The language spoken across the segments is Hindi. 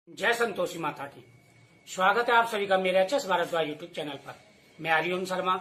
जय संतोषी माता की। स्वागत है आप सभी का मेरे एचएस भारद्वाज यूट्यूब चैनल पर। मैं हरिओम शर्मा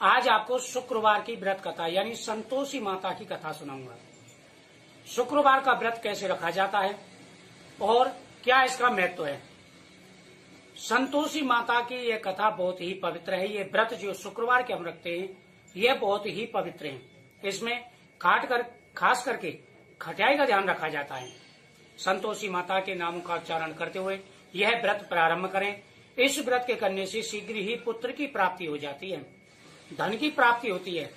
आज आपको शुक्रवार की व्रत कथा यानी संतोषी माता की कथा सुनाऊंगा। शुक्रवार का व्रत कैसे रखा जाता है और क्या इसका महत्व है। संतोषी माता की यह कथा बहुत ही पवित्र है। ये व्रत जो शुक्रवार के हम रखते हैं ये बहुत ही पवित्र है। इसमें खास करके खटियाई का ध्यान रखा जाता है। संतोषी माता के नामों का उच्चारण करते हुए यह व्रत प्रारंभ करें। इस व्रत के करने से शीघ्र ही पुत्र की प्राप्ति हो जाती है, धन की प्राप्ति होती है,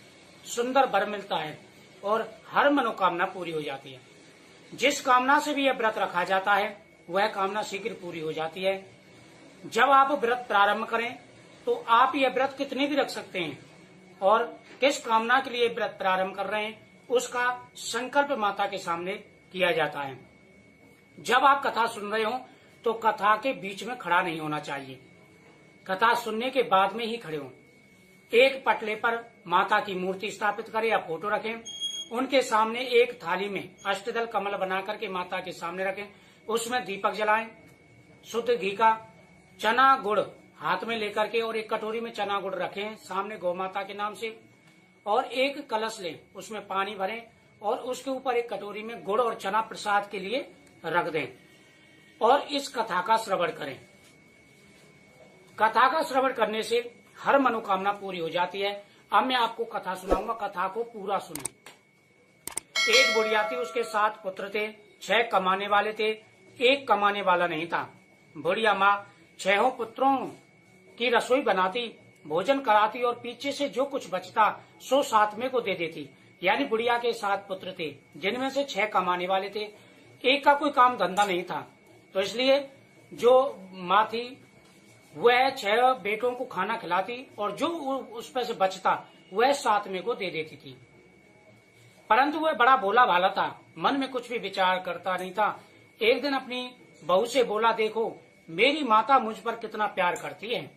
सुंदर वर मिलता है और हर मनोकामना पूरी हो जाती है। जिस कामना से भी यह व्रत रखा जाता है वह कामना शीघ्र पूरी हो जाती है। जब आप व्रत प्रारंभ करें तो आप यह व्रत कितने भी रख सकते हैं और किस कामना के लिए व्रत प्रारंभ कर रहे हैं उसका संकल्प माता के सामने किया जाता है। जब आप कथा सुन रहे हो तो कथा के बीच में खड़ा नहीं होना चाहिए, कथा सुनने के बाद में ही खड़े हो। एक पटले पर माता की मूर्ति स्थापित करें या फोटो रखें। उनके सामने एक थाली में अष्टदल कमल बनाकर के माता के सामने रखें। उसमें दीपक जलाएं। शुद्ध घी का चना गुड़ हाथ में लेकर के और एक कटोरी में चना गुड़ रखें सामने गौ माता के नाम से, और एक कलश लें, उसमें पानी भरें और उसके ऊपर एक कटोरी में गुड़ और चना प्रसाद के लिए रख दें और इस कथा का श्रवण करें। कथा का श्रवण करने से हर मनोकामना पूरी हो जाती है। अब मैं आपको कथा सुनाऊंगा, कथा को पूरा सुने। एक बुढ़िया थी, उसके 7 पुत्र थे, 6 कमाने वाले थे, एक कमाने वाला नहीं था। बुढ़िया माँ 6 पुत्रों की रसोई बनाती, भोजन कराती और पीछे से जो कुछ बचता सो 7वें को दे देती। यानी बुढ़िया के 7 पुत्र थे जिनमें से 6 कमाने वाले थे, एक का कोई काम धंधा नहीं था। तो इसलिए जो माँ थी वह 6 बेटों को खाना खिलाती और जो उस पर से बचता वह 7वें को दे देती थी। परंतु वह बड़ा भोला भाला था, मन में कुछ भी विचार करता नहीं था। एक दिन अपनी बहू से बोला, देखो मेरी माता मुझ पर कितना प्यार करती है।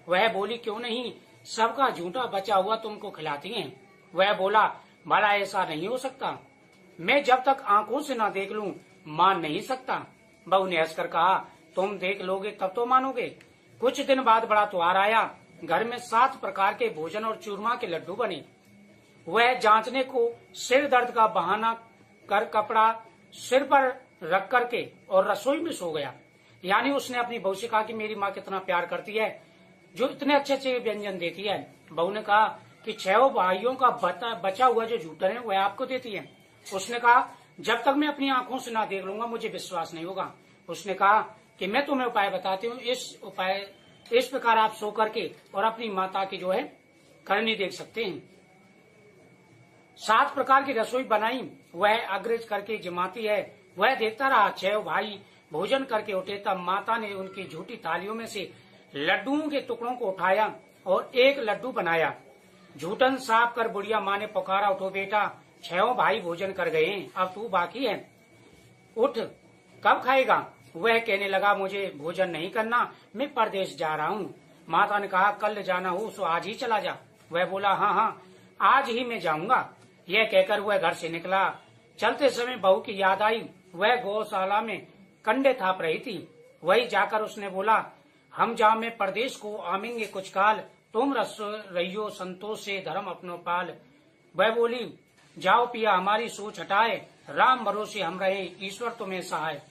वह बोली, क्यों नहीं, सबका झूठा बचा हुआ तुमको खिलाती है। वह बोला, भला ऐसा नहीं हो सकता, मैं जब तक आंखों से ना देख लूं मान नहीं सकता। बहू ने हंसकर कहा, तुम देख लोगे तब तो मानोगे। कुछ दिन बाद बड़ा त्योहार आया। घर में 7 प्रकार के भोजन और चूरमा के लड्डू बने। वह जांचने को सिर दर्द का बहाना कर कपड़ा सिर पर रख करके और रसोई में सो गया। यानी उसने अपनी बहू से कहा कि मेरी माँ कितना प्यार करती है, जो इतने अच्छे अच्छे व्यंजन देती है। बहू ने कहा कि 6 भाइयों का बचा हुआ जो जूठन है वह आपको देती है। उसने कहा, जब तक मैं अपनी आंखों से ना देख लूंगा मुझे विश्वास नहीं होगा। उसने कहा कि मैं तुम्हें उपाय बताती हूँ, इस प्रकार आप सो करके और अपनी माता की जो है करनी देख सकते हैं। 7 प्रकार की रसोई बनाई, वह अग्रज करके जमाती है। वह देखता रहा। 6 भाई भोजन करके उठे, तब माता ने उनकी झूठी थालियों में से लड्डुओं के टुकड़ों को उठाया और एक लड्डू बनाया। झूठन साफ कर बुढ़िया माँ ने पुकारा, उठो बेटा, 6 भाई भोजन कर गए हैं, अब तू बाकी है, उठ, कब खाएगा। वह कहने लगा, मुझे भोजन नहीं करना, मैं परदेश जा रहा हूँ। माता ने कहा, कल जाना हो तो आज ही चला जा। वह बोला, हाँ हाँ आज ही मैं जाऊंगा। यह कहकर वह घर से निकला। चलते समय बहू की याद आई। वह गौशाला में कंडे थाप रही थी। वही जाकर उसने बोला, हम जहाँ में परदेश को आमेंगे कुछ काल, तुम रहियो संतोष से धर्म अपनो पाल। वह बोली, जाओ पिया हमारी सोच हटाए, राम भरोसे हम रहे, ईश्वर तुम्हें सहाय।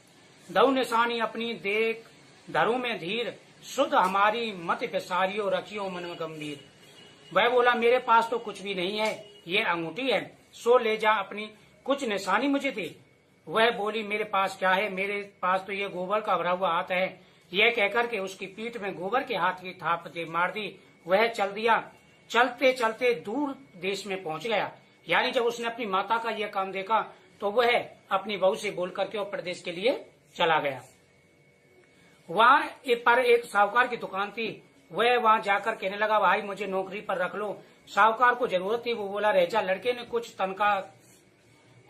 दऊ निशानी अपनी देख धरू में धीर, शुद्ध हमारी मत विसारियो रखियो मन में गंभीर। वह बोला, मेरे पास तो कुछ भी नहीं है, ये अंगूठी है, सो ले जा, अपनी कुछ निशानी मुझे दे। वह बोली, मेरे पास क्या है, मेरे पास तो ये गोबर का भरा हुआ हाथ है। यह कहकर के उसकी पीठ में गोबर के हाथ की थाप मार दी। वह चल दिया। चलते चलते दूर देश में पहुंच गया। यानी जब उसने अपनी माता का यह काम देखा तो वह अपनी बहू से बोल करके और प्रदेश के लिए चला गया। वहां पर एक साहूकार की दुकान थी। वह वहां जाकर कहने लगा, भाई मुझे नौकरी पर रख लो। साहूकार को जरूरत थी। वो बोला, रह जा, लड़के ने कुछ तनख्वाह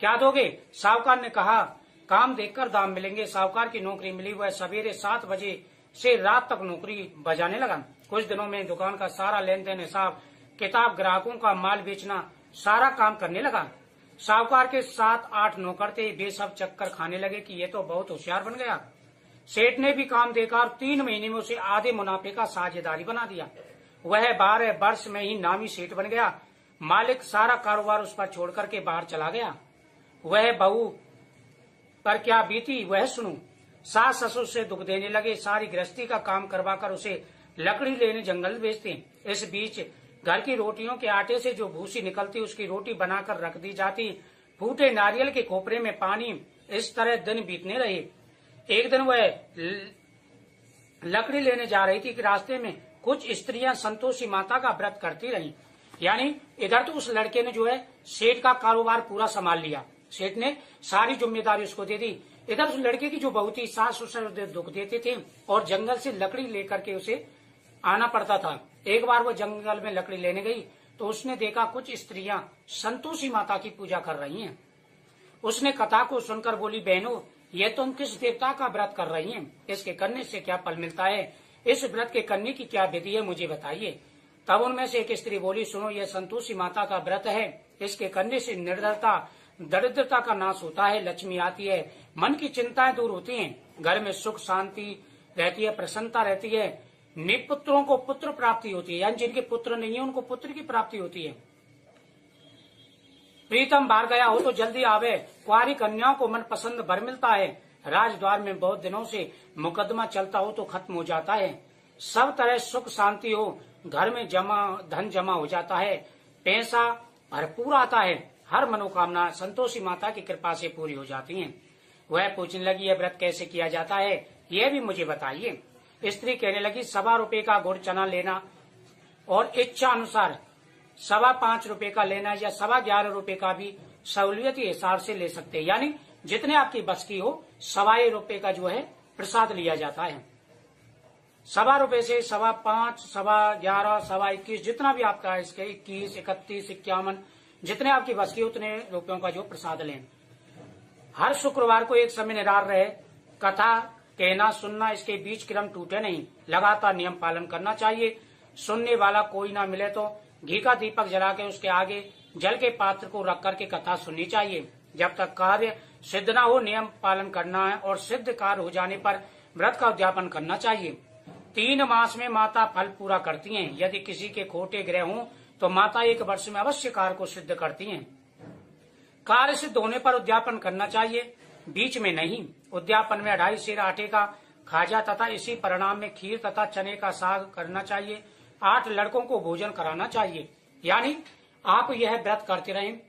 क्या दोगे। साहूकार ने कहा, काम देखकर दाम मिलेंगे। साहूकार की नौकरी मिली। वह सवेरे 7 बजे से रात तक नौकरी बजाने लगा। कुछ दिनों में दुकान का सारा लेन देन, हिसाब किताब, ग्राहकों का माल बेचना, सारा काम करने लगा। साहूकार के 7-8 नौकर थे। वे सब चक्कर खाने लगे कि ये तो बहुत होशियार बन गया। सेठ ने भी काम देखा और 3 महीने में उसे आधे मुनाफे का साझेदारी बना दिया। वह 12 वर्ष में ही नामी सेठ बन गया। मालिक सारा कारोबार उस पर छोड़ करके बाहर चला गया। वह बहू पर क्या बीती वह सुनो। सास ससुर से दुख देने लगे, सारी गृहस्थी का काम करवाकर उसे लकड़ी लेने जंगल भेजते। इस बीच घर की रोटियों के आटे से जो भूसी निकलती उसकी रोटी बनाकर रख दी जाती। फूटे नारियल के खोपरे में पानी, इस तरह दिन बीतने रहे। एक दिन वह लकड़ी लेने जा रही थी कि रास्ते में कुछ स्त्रियां संतोषी माता का व्रत करती रहीं। यानी इधर तो उस लड़के ने जो है सेठ का कारोबार पूरा संभाल लिया, सेठ ने सारी जिम्मेदारी उसको दे दी। इधर उस लड़के की जो बहू थी, सास ससुर दुख देते थे और जंगल से लकड़ी लेकर के उसे आना पड़ता था। एक बार वो जंगल में लकड़ी लेने गई तो उसने देखा कुछ स्त्रियां संतोषी माता की पूजा कर रही हैं। उसने कथा को सुनकर बोली, बहनों ये तुम किस देवता का व्रत कर रही हैं? इसके करने से क्या फल मिलता है? इस व्रत के करने की क्या विधि है, मुझे बताइए। तब उनमें से एक स्त्री बोली, सुनो ये संतोषी माता का व्रत है। इसके करने से निर्धरता दरिद्रता का नाश होता है, लक्ष्मी आती है, मन की चिंताएं दूर होती हैं, घर में सुख शांति रहती है, प्रसन्नता रहती है, निपुत्रों को पुत्र प्राप्ति होती है, यानी जिनके पुत्र नहीं है उनको पुत्र की प्राप्ति होती है। प्रीतम बाहर गया हो तो जल्दी आवे, कुंवारी कन्याओं को मन पसंद भर मिलता है, राजद्वार में बहुत दिनों से मुकदमा चलता हो तो खत्म हो जाता है, सब तरह सुख शांति हो, घर में धन जमा हो जाता है, पैसा भरपूर आता है, हर मनोकामना संतोषी माता की कृपा से पूरी हो जाती है। वह पूछने लगी, यह व्रत कैसे किया जाता है, यह भी मुझे बताइए। स्त्री कहने लगी, 1.25 रुपए का गुड़ चना लेना और इच्छा अनुसार 5.25 रुपए का लेना या 11.25 रुपए का भी सहूलियत के हिसाब से ले सकते हैं। यानी जितने आपकी बस की हो 1.25 रुपए का जो है प्रसाद लिया जाता है। 1.25 रुपए से 5.25, 11.25, 21, जितना भी आपका इसके 21, 31, 51 जितने आपकी बस की उतने रुपयों का जो प्रसाद लें। हर शुक्रवार को एक समय निरार रहे, कथा कहना सुनना इसके बीच क्रम टूटे नहीं, लगातार नियम पालन करना चाहिए। सुनने वाला कोई ना मिले तो घी का दीपक जला के उसके आगे जल के पात्र को रख करके कथा सुननी चाहिए। जब तक कार्य सिद्ध न हो नियम पालन करना है और सिद्ध कार्य हो जाने पर व्रत का उद्यापन करना चाहिए। 3 मास में माता फल पूरा करती हैं। यदि किसी के खोटे ग्रह हों तो माता 1 वर्ष में अवश्य कार्य को सिद्ध करती हैं। कार्य सिद्ध होने पर उद्यापन करना चाहिए, बीच में नहीं। उद्यापन में 2.5 सेर आटे का खाजा तथा इसी परिणाम में खीर तथा चने का साग करना चाहिए। 8 लड़कों को भोजन कराना चाहिए। यानी आप यह व्रत करते रहें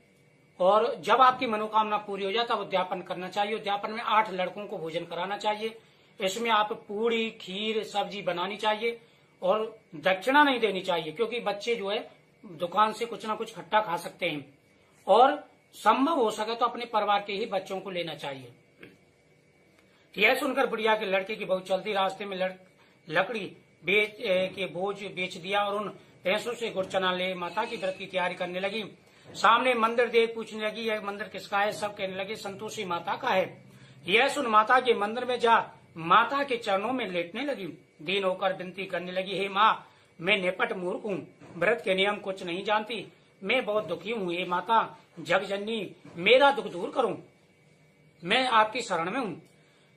और जब आपकी मनोकामना पूरी हो जाए तब उद्यापन करना चाहिए। उद्यापन में 8 लड़कों को भोजन कराना चाहिए। इसमें आप पूड़ी खीर सब्जी बनानी चाहिए और दक्षिणा नहीं देनी चाहिए, क्योंकि बच्चे जो है दुकान से कुछ ना कुछ खट्टा खा सकते हैं और संभव हो सके तो अपने परिवार के ही बच्चों को लेना चाहिए। यह सुनकर बुढ़िया के लड़के की बहू चलती रास्ते में लकड़ी के बोझ बेच दिया और उन पैसों से गुड़ चना ले माता की व्रत की तैयारी करने लगी। सामने मंदिर देख पूछने लगी, यह मंदिर किसका है? सब कहने लगे संतोषी माता का है। यह सुन माता के मंदिर में जा माता के चरणों में लेटने लगी। दीन होकर विनती करने लगी, हे माँ मैं निपट मूर्ख हूँ, व्रत के नियम कुछ नहीं जानती, मैं बहुत दुखी हूँ। हे माता जगजननी मेरा दुख दूर करो, मैं आपकी शरण में हूँ।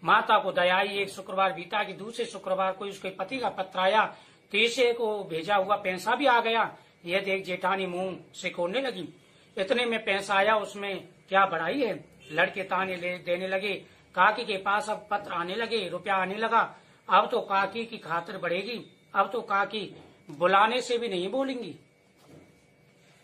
माता को दया आई। एक शुक्रवार बीता कि दूसरे शुक्रवार को उसके पति का पत्र आया, तीसरे को भेजा हुआ पैसा भी आ गया। यह देख जेठानी मुंह सिकोड़ने लगी। इतने में पैसा आया, उसमें क्या बढ़ाई है। लड़के ताने देने लगे। काकी के पास अब पत्र आने लगे, रुपया आने लगा। अब तो काकी की खातिर बढ़ेगी, अब तो काकी बुलाने से भी नहीं बोलेंगी।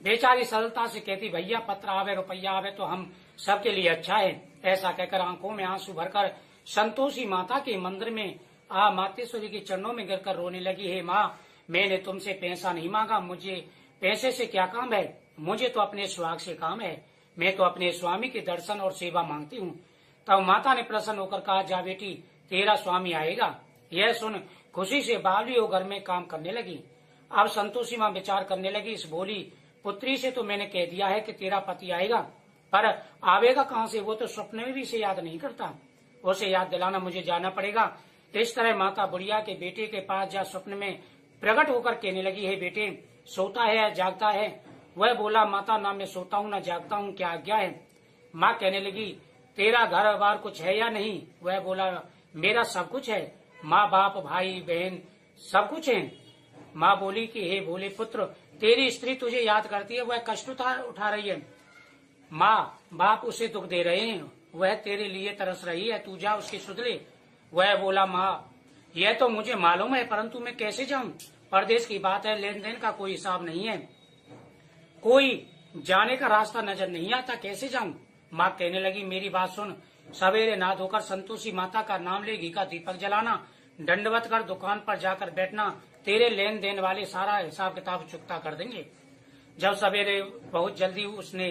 बेचारी सरलता से कहती, भैया पत्र आवे रुपया आवे तो हम सबके लिए अच्छा है। ऐसा कहकर आंखों में आंसू भरकर संतोषी माता के मंदिर में मातेश्वरी के चरणों में गिरकर रोने लगी। हे माँ मैंने तुमसे पैसा नहीं मांगा, मुझे पैसे से क्या काम है, मुझे तो अपने सुहाग से काम है, मैं तो अपने स्वामी के दर्शन और सेवा मांगती हूँ। तब माता ने प्रसन्न होकर कहा, जा बेटी तेरा स्वामी आएगा। यह सुन खुशी से बावली हो घर में काम करने लगी। अब संतोषी माँ विचार करने लगी, इस भोली पुत्री से तो मैंने कह दिया है कि तेरा पति आएगा, पर आवेगा कहाँ से, वो तो स्वप्न में भी इसे याद नहीं करता, उसे याद दिलाना मुझे जाना पड़ेगा। इस तरह माता बुढ़िया के बेटे के पास जा स्वप्न में प्रकट होकर कहने लगी, हे बेटे सोता है या जागता है? वह बोला, माता ना मैं सोता हूँ ना जागता हूँ, क्या आज्ञा है? माँ कहने लगी, तेरा घर बार कुछ है या नहीं? वह बोला, मेरा सब कुछ है, माँ बाप भाई बहन सब कुछ है। माँ बोली कि हे भोले पुत्र, तेरी स्त्री तुझे याद करती है, वह कष्ट उठा रही है। माँ बाप उसे दुख दे रहे हैं, वह तेरे लिए तरस रही है, तू जा उसकी सुध ले। वह बोला, माँ यह तो मुझे मालूम है, परंतु मैं कैसे जाऊं? परदेश की बात है, लेन देन का कोई हिसाब नहीं है, कोई जाने का रास्ता नजर नहीं आता, कैसे जाऊं? माँ कहने लगी, मेरी बात सुन, सवेरे नहा धोकर संतोषी माता का नाम ले, घी का दीपक जलाना, दंडवत कर दुकान पर जाकर बैठना, तेरे लेन देन वाले सारा हिसाब किताब चुकता कर देंगे। जब सवेरे बहुत जल्दी उसने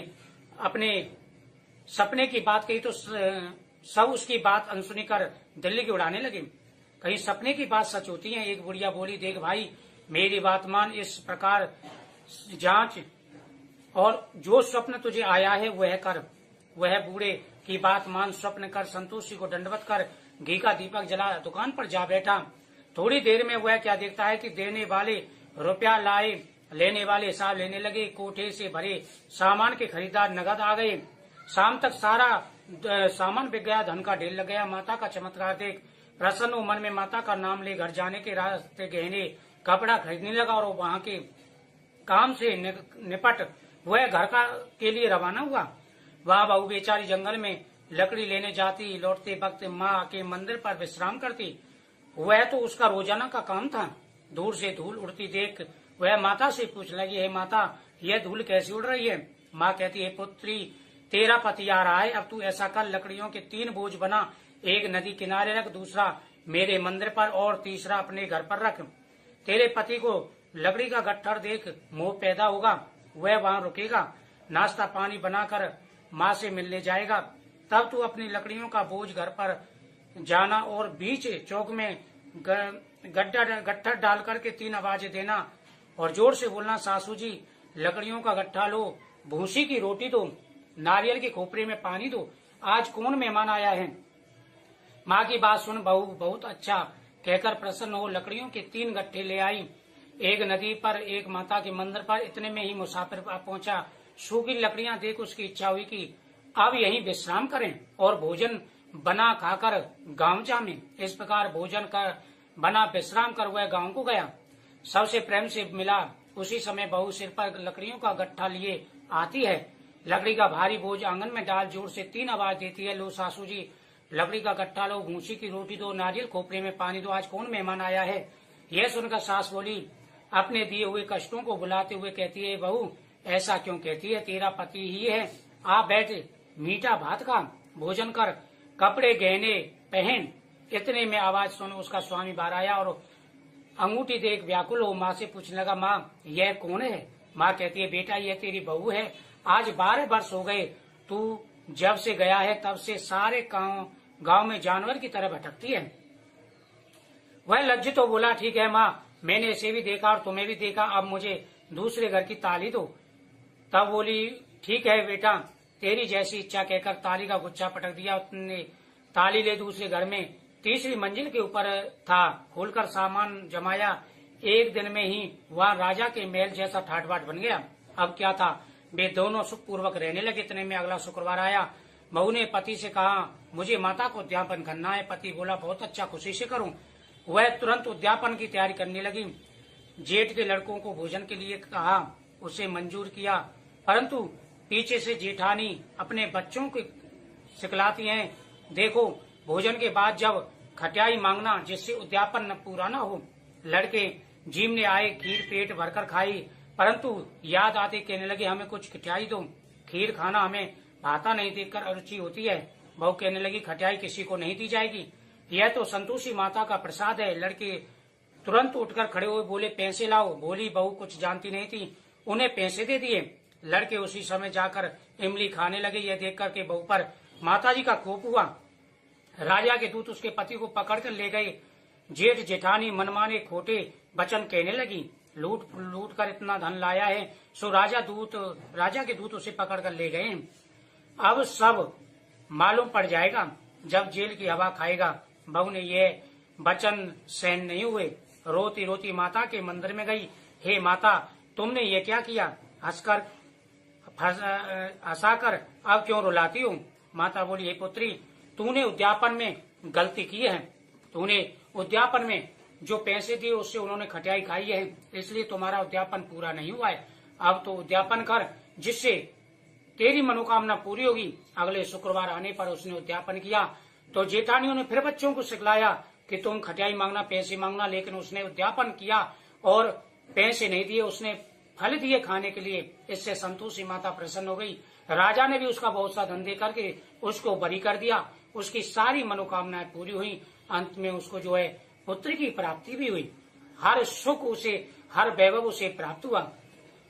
अपने सपने की बात कही तो सब उसकी बात अनसुनी कर दिल्ली की उड़ाने लगे। कहीं सपने की बात सच होती है? एक बुढ़िया बोली, देख भाई मेरी बात मान, इस प्रकार जांच और जो स्वप्न तुझे आया है वह कर। वह बूढ़े की बात मान, स्वप्न कर, संतोषी को दंडवत कर, घी का दीपक जला दुकान पर जा बैठा। थोड़ी देर में वह क्या देखता है कि देने वाले रुपया लाए, लेने वाले हिसाब लेने लगे। कोठे से भरे सामान के खरीदार नगद आ गए। शाम तक सारा सामान बिक गया, धन का ढेर लग गया। माता का चमत्कार देख प्रसन्न हो मन में माता का नाम ले घर जाने के रास्ते गहने कपड़ा खरीदने लगा और वहां के काम से निपट वह घर का के लिए रवाना हुआ। वह बहू बेचारी जंगल में लकड़ी लेने जाती, लौटते वक्त माँ के मंदिर पर विश्राम करती। वह तो उसका रोजाना का काम था। दूर से धूल उड़ती देख वह माता से पूछ लगी, हे माता यह धूल कैसी उड़ रही है? माँ कहती है, पुत्री तेरा पति आ रहा है, अब तू ऐसा कर, लकड़ियों के 3 बोझ बना, एक नदी किनारे रख, दूसरा मेरे मंदिर पर और तीसरा अपने घर पर रख। तेरे पति को लकड़ी का गट्ठर देख मोह पैदा होगा, वह वहां रुकेगा, नाश्ता पानी बनाकर माँ से मिलने जाएगा। तब तू अपनी लकड़ियों का बोझ घर पर जाना और बीच चौक में गट्ठर डाल करके 3 आवाजें देना और जोर से बोलना, सासू जी लकड़ियों का गट्ठा लो, भूसी की रोटी दो, नारियल के खोपरे में पानी दो, आज कौन मेहमान आया है? माँ की बात सुन बहू बहुत अच्छा कहकर प्रसन्न हो लकड़ियों के 3 गट्ठे ले आई। एक नदी पर, एक माता के मंदिर पर। इतने में ही मुसाफिर पहुंचा। सूखी लकड़ियां देख उसकी इच्छा हुई कि अब यहीं विश्राम करें और भोजन बना खाकर गांव जामें। इस प्रकार भोजन कर बना विश्राम कर वह गांव को गया। सबसे प्रेम से मिला। उसी समय बहू सिर पर लकड़ियों का गट्ठा लिए आती है। लकड़ी का भारी बोझ आंगन में डाल जोर से 3 आवाज देती है, लो सासू जी लकड़ी का गट्ठा लो, भूसी की रोटी दो, नारियल खोपरे में पानी दो, आज कौन मेहमान आया है? यह सुनकर सास बोली, अपने दिए हुए कष्टों को बुलाते हुए कहती है, बहू ऐसा क्यों कहती है? तेरा पति ही है, आ बैठ, मीठा भात खा, भोजन कर, कपड़े गहने पहन। इतने में आवाज सुन उसका स्वामी बाहर आया और अंगूठी देख व्याकुल हो माँ से पूछने लगा, माँ यह कौन है? माँ कहती है, बेटा यह तेरी बहू है, आज 12 वर्ष हो गए, तू जब से गया है तब से सारे गांव में जानवर की तरह भटकती है। वह लज्जित तो बोला, ठीक है माँ, मैंने इसे भी देखा और तुम्हें भी देखा, अब मुझे दूसरे घर की ताली दो। तब बोली, ठीक है बेटा, तेरी जैसी इच्छा कहकर ताली का गुच्छा पटक दिया। उसने ताली ले दूसरे घर में 3री मंजिल के ऊपर था, खोलकर सामान जमाया। एक दिन में ही वह राजा के महल जैसा ठाट बाट बन गया। अब क्या था, वे दोनों सुखपूर्वक रहने लगे। इतने में अगला शुक्रवार आया। बहू ने पति से कहा, मुझे माता को उद्यापन करना है। पति बोला, बहुत अच्छा, खुशी से करूं। वह तुरंत उद्यापन की तैयारी करने लगी। जेठ के लड़कों को भोजन के लिए कहा, उसे मंजूर किया, परंतु पीछे से जेठानी अपने बच्चों को सिखलाती हैं, देखो भोजन के बाद जब खटियाई मांगना जिससे उद्यापन न पूरा न हो। लड़के जीमने आए, खीर पेट भरकर खाई, परंतु याद आते कहने लगे, हमें कुछ खटियाई दो, खीर खाना हमें भाता नहीं, देखकर अरुचि होती है। बहू कहने लगी, खटियाई किसी को नहीं दी जाएगी, यह तो संतोषी माता का प्रसाद है। लड़के तुरंत उठकर खड़े हुए बोले, पैसे लाओ। बोली बहू कुछ जानती नहीं थी, उन्हें पैसे दे दिए। लड़के उसी समय जाकर इमली खाने लगे। यह देख कर के बहू पर माताजी का कोप हुआ। राजा के दूत उसके पति को पकड़कर ले गए। जेठ जेठानी मनमाने खोटे वचन कहने लगी, लूट कर इतना धन लाया है, सो राजा के दूत उसे पकड़कर ले गए। अब सब मालूम पड़ जाएगा जब जेल की हवा खाएगा। बहू ने यह वचन सहन नहीं हुए, रोती रोती माता के मंदिर में गई। हे माता, तुमने ये क्या किया? हंसाकर अब क्यों रुलाती हो? माता बोली, हे पुत्री, तूने उद्यापन में गलती की है, तो उन्हें उद्यापन में जो पैसे दिए उससे उन्होंने खटियाई खाई है, इसलिए तुम्हारा उद्यापन पूरा नहीं हुआ है। अब तो उद्यापन कर, जिससे तेरी मनोकामना पूरी होगी। अगले शुक्रवार आने पर उसने उद्यापन किया तो जेठानियों ने फिर बच्चों को सिखलाया कि तुम खटियाई मांगना, पैसे मांगना, लेकिन उसने उद्यापन किया और पैसे नहीं दिए, उसने फल दिए खाने के लिए। इससे संतोषी माता प्रसन्न हो गई। राजा ने भी उसका बहुत सा धन दे करके उसको बरी कर दिया। उसकी सारी मनोकामनाएं पूरी हुई। अंत में उसको जो है पुत्र की प्राप्ति भी हुई। हर सुख उसे, हर वैभव उसे प्राप्त हुआ।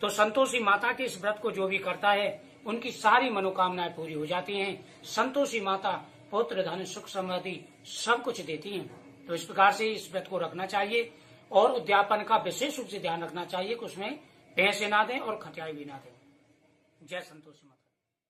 तो संतोषी माता के इस व्रत को जो भी करता है उनकी सारी मनोकामनाएं पूरी हो जाती हैं। संतोषी माता पुत्र, धन, सुख, समृद्धि सब कुछ देती हैं। तो इस प्रकार से इस व्रत को रखना चाहिए और उद्यापन का विशेष रूप से ध्यान रखना चाहिए कि उसमें पैसे ना दें और खटियाई भी ना दें। जय संतोषी माता।